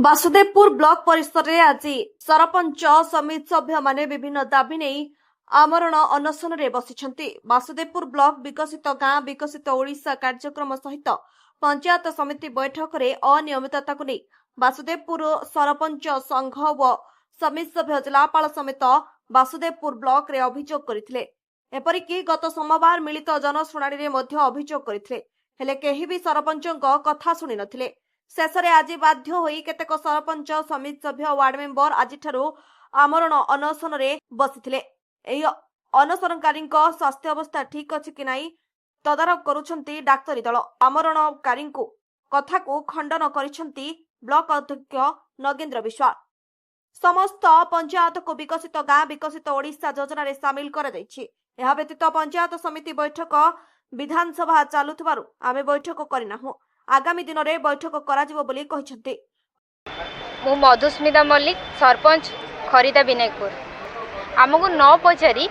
Basudevpur block परिसर में आज सरपंच समिति सभ्य माने विभिन्न दाबी नहीं आमरण अनशन रे बसिछंती। बासुदेवपुर ब्लॉक विकसित गाँ विकसित ओडिशा कार्यक्रम सहित पंचायत समिति बैठक रे अनियमितता को नहीं बासुदेवपुर सरपंच संघ व समिति सभ्य जिलापाल समेत बासुदेवपुर ब्लॉक रे अभियोग करथिले। एपरिकी गत सोमवार मिलित जनशुणाणी रे मध्य अभियोग करथिले, हेले केही भी सरपंचଙ୍କ कथा सुनि नथिले। शेषे आज बाध्य होई केतेक सरपंच समिति सभ्य वार्ड मेंबर आज आमरण अनशन रे बसिथिले। एही अनशनकारी स्वास्थ्य अवस्था ठीक अछि कि नाही तदारख करुछंती डाक्तरी दल। आमरणकारी कथा को खंडन करिछंती ब्लॉक अध्यक्ष नगेंद्र विश्वास। समस्त पंचायत को विकसित गाँ विकसित ओडिशा योजना रे शामिल करा जायछि। एहा व्यतीत पंचायत समिति बैठक विधानसभा चालुथिबारु आमे बैठक करिनाहु। आगामी दिन में बैठक कराजिबो बोली कहिसंते। मु मधुस्मिता मल्लिक सरपंच खरीदा विनायकपुर। आमको न पचारि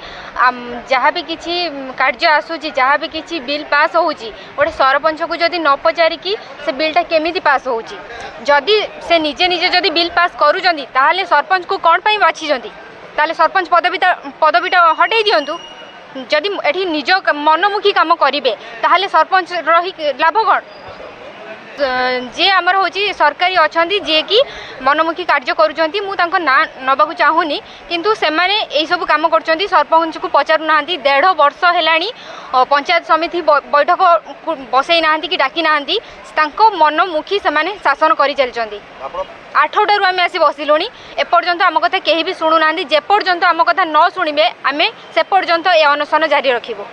जहाँ भी किसी कार्य आसूची जहाँ भी किसी बिल पास होउची गोटे सरपंच को जदि न पचारिकी से बिलटा केमिति पास होउची जदि से निजे निजे जदि बिल पास करूचंती ताहले सरपंच को कौन पाई बाछिचंती ताहले सरपंच पदवीटा हटै दियंतु। जदि एठी निज मनमुखी काम करिवे ताहले सरपंच रही लाभ कौन। जे आमर होची सरकारी अछंती जे कि मनमुखी कार्य करूचंती मु तांको ना नबाकू चाहूनी किंतु से माने एई सब काम करचंती सरपंच को पचारु नांती। 1.5 वर्ष हेलानी पंचायत समिति बैठक बसई नांती कि डाकी नांती तांको मनमुखी से माने शासन करि चलचंती। 8टारू आमे आसी बसिलोनी एपर्यंत आम कथा केही भी सुनु नांती। जे पर्यंत आम कथा न सुनिबे आमे से पर्यंत ए अनशन जारी रखिबो।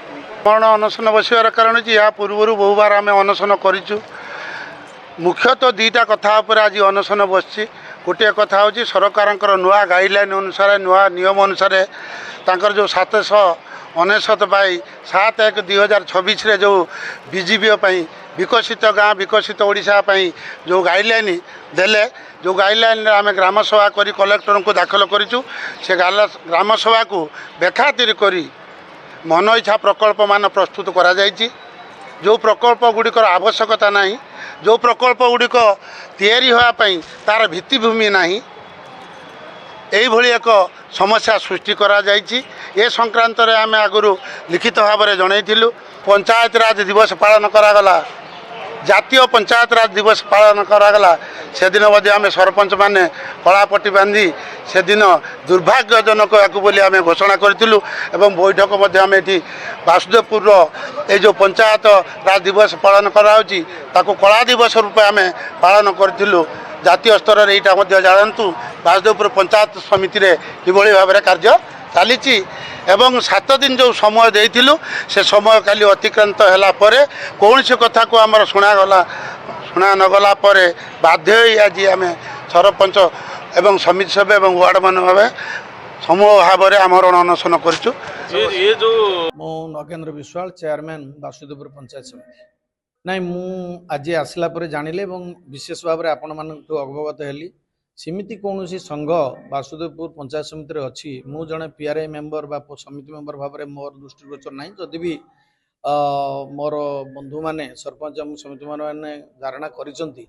कोन अनशन बसिवार कारण जे या पूर्वरु बहु बार आमे अनशन करिचु। मुख्यतः दुईटा कथा उपर आज अनशन बसची। गोटे कथा हूँ सरकार नुआ गाइडलाइन अनुसार नुआ नियम अनुसार तांकर जो 799 बाई 7/1/2026 रे जो बीजीपी विकसित गाँ विकसित ओडिशा जो गाइडलाइन देले जो गाइडलाइन आम ग्राम सभा करी कलेक्टर को दाखल करूँ। से ग्राम सभा को बेखातिर करी मन इच्छा प्रकल्प मान प्रस्तुत करा जायछि। जो प्रकल्प गुड़िकर आवश्यकता नहीं जो प्रकल्प गुड़िक तैयारी होगापी तार भित्तिभूमि नहीं यही एक समस्या सृष्टि करा जायछि। ए संक्रांत रे आमे आगुरु लिखित भाव में जनइथिलु। पंचायत राज दिवस पालन करागला, जातीय पंचायत राज दिवस पालन करागला। से दिन मध्य आमे सरपंच माने कलापट्टी बांधी से दिन दुर्भाग्यजनक याकु बोली आमे घोषणा करथिलु। एवं बैठक मध्य आमे एठी बासुदेवपुर ए जो पंचायत राज दिवस पालन कराउची ताको कला दिवस रूपे आमे पालन करथिलु। जातीय स्तर रे एटा मध्य जानतु बासुदेवपुर पंचायत समिति रे किभଳି भाबरे कार्य चालीची एवं 7 दिन जो समय देइथिलु से समय काली अतिक्रांत होला परे कौनसी कथा को आमर शुणा नगला परे बाध्य होई आज आमे सरपंच एवं समिति सभ्य एवं वार्ड मान भावे समूह भाव में आमर अनशन करछु। ये जो मो नगेंद्र विश्वास चेयरमैन बासुदेवपुर पंचायत समिति नाई मु आज आसला परे जानिले एवं विशेष भाव में आपण मानकु अवगत हेली सेमिति कौन संघ बासुदेवपुर पंचायत समिति अच्छी मु जड़े पीआरआई मेंबर बा समिति मेंबर भाव में मोर दृष्टिगोचर ना जदि भी मोर बंधु माने सरपंच समिति मैंने धारणा करिसंती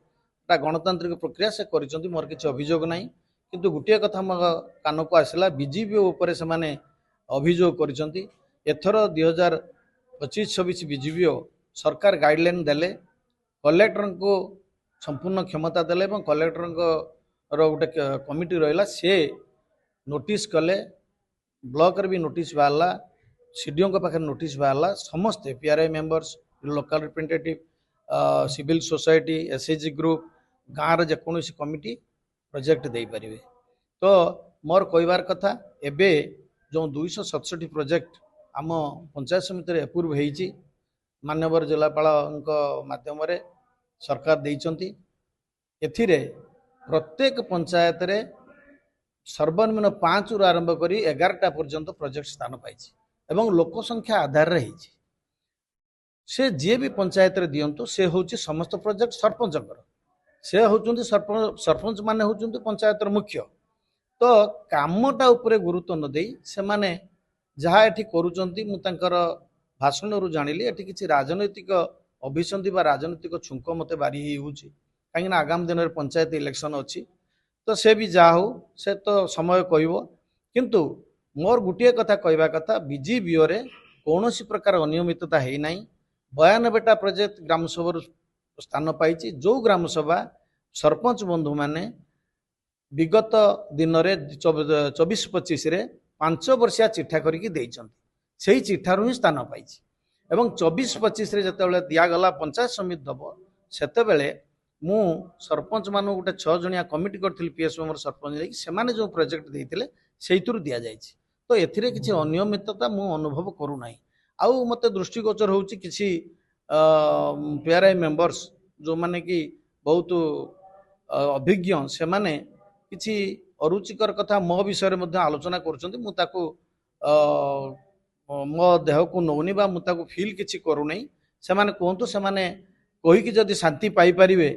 गणतांत्रिक प्रक्रिया से करिसंती मोर किसी अभियोग ना किंतु गोटे कथा मो कान को आसला बीजेपी उपर से माने अभियोग करिसंती। एथर 2025-26 बीजेपी सरकार गाइडलाइन देले कलेक्टर को संपूर्ण क्षमता देले और कलेक्टर गोटे कमिटी रहा से नोटिस कले ब्लॉक रे भी नोटिस बाहरला सीडीओ पाखे नोटिस बाहरला समस्ते PRI members local representative civil society SHG group गाँव रे जेकोसी कमिटी प्रोजेक्ट दे पारे। तो मोर कहबार कथा एबे जो 267 प्रोजेक्ट आम पंचायत समिति अप्रूव होईची माननीय जिलापाल माध्यम सरकार देइचंती। एथिरे प्रत्येक पंचायत रे सर्वनिम्न 5 रु आरंभ करी 11टा पर्यंत प्रोजेक्ट स्थान पाई एवं लोक संख्या आधार रे होईची। से जे भी पंचायत रे दियंतु से होची समस्त प्रोजेक्ट सरपंचकर से होचुंती सरपंच माने होचुंती पंचायत मुख्य। तो कामटा उपरे गुरुत्व न देई से माने जहाँ एठी करूचंती मु तांकर भाषण रु जानिली एठी किछि राजनैतिक अभिसंधि बा राजनैतिक छुंक मते बारी होउची कहीं आगामी दिन में पंचायत इलेक्शन अच्छी तो से भी जा हो से तो समय कहब किंतु मोर गोटे कथा कहवा कथा बीजीबीओ रे कौन प्रकार अनियमितता है ना 92टा प्रोजेक्ट ग्राम सभा स्थान पाई जो ग्राम सभा सरपंच बंधु माने विगत दिन में 24-25 रे 5 वर्षिया चिठा करके से चिठारू ही स्थान पाई एवं 24-25 रे जते दिगला पंचायत समिति दब सेते मु सरपंच मान गोटे 6 जणिया कमिटी करी पीएसओ मोर सरपंच लेकिन से जो प्रोजेक्ट देते से दि जाए तो एथिरे किसी अनियमितता मु अनुभव करूना आउ मते दृष्टिगोचर होची किसी पीआरआई मेंबर्स जो माने कि बहुत अभिज्ञ से माने किसी अरुचिकर कथा मो विषय में आलोचना करुँच मुझे मो देह को नौनी बा मुझे फिल किसी करूना से कहतु से कहीकि जदि शांति पाई पारिबे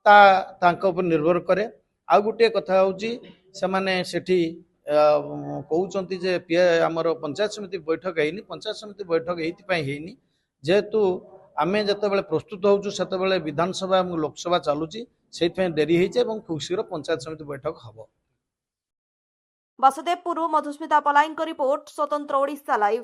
तांको ऊपर निर्भर करे आ गोटे कथा होची से माने सेठी कहउचंती जे हमर पंचायत समिति बैठक हैनी पंचायत समिति बैठक एइथिपाई हैनी जेहेतु आमे जतबेले प्रस्तुत होउछु सेतबेले विधानसभा और लोकसभा चालुची सेइथिपाई डेरी ହେଇଛି ଏବଂ खूब शीघ्र पंचायत समिति बैठक हबो। वासुदेवपुर मधुस्मिता पलाईଙ୍କ रिपोर्ट स्वतंत्र ओडिशा लाइव।